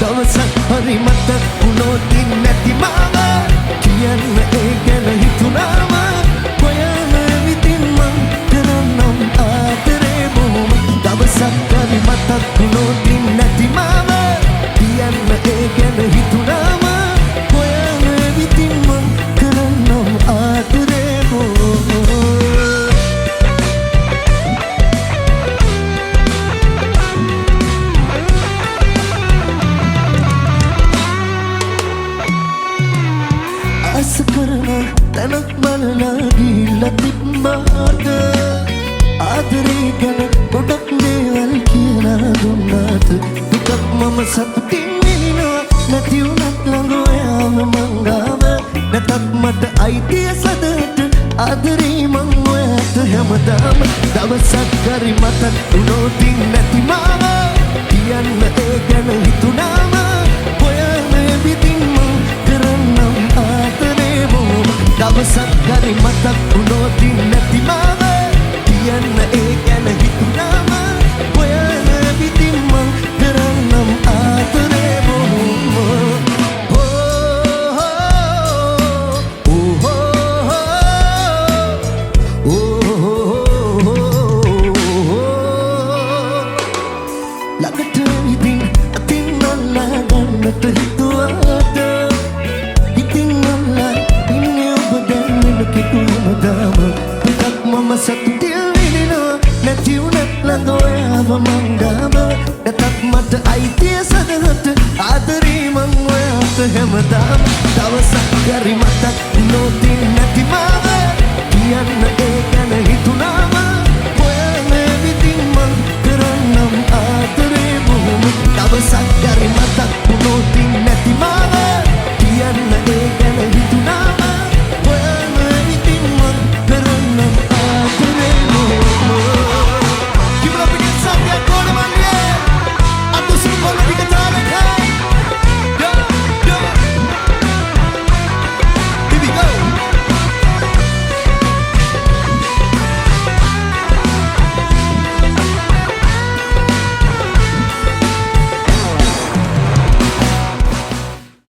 දවසක් හරි මතක් වුණොත් නැති මාව කියන්න ඒ ගැන හිතුනාම හොයන විදින් මං කරන්නම් ආදරේ බොහොම දවසක් හරි මතක් වුණොත් නැති මාව කියන්න ඒ ගැන හිතුනාම හොයන විදින් මං කරන්නම් ආදරේ බොහොම ආස කරන තැනක් බලලා ගිහිල්ලා තිබ්බාද ආදරේ ගැන ගොඩක් දේවල් කියලා දුන්නාද දුකක් මම සතුටින් විඳිනවා නැති වුණත් ළඟ ඔයාම මං ගාව නැතත් මට අයිතිය සදට ආදරේ මං ඔයාට හැමදාම දවසක් හරි මතක් වුණොත් නැති මාව කියන්න ඒ ගැන හිතුනාම හොයන විදින් මං කරන්නම් ආදරේ බොහොම දවසක් හරි මතක් වුණොත් නැති මාව කියන්න ඒ ගැන හිතුනාම හොයන විදින් මං කරන්නම් ආදරේ බොහොම ළඟට ඉතින් අතින් අල්ලා ගන්නට හිතුවාද ඉතින් අල්ලා ඉන්නේ ඔබ දැන් වෙන කිතුමදාම ටිකක් මම සතුටින් විඳිනවා නැති වුණත් ළඟ ඔයාව මං ගාව නැතත් මට අයිතිය සදහට ආදරේ මං ඔයාට හැමදාම දවසක් හරි මතක් වුණොත් නැති මාව කියන්න ඒ ගැන හිතුනාම හොයන විදින් මං කරන්නම් ආදරේ බොහොම දවසක් හරි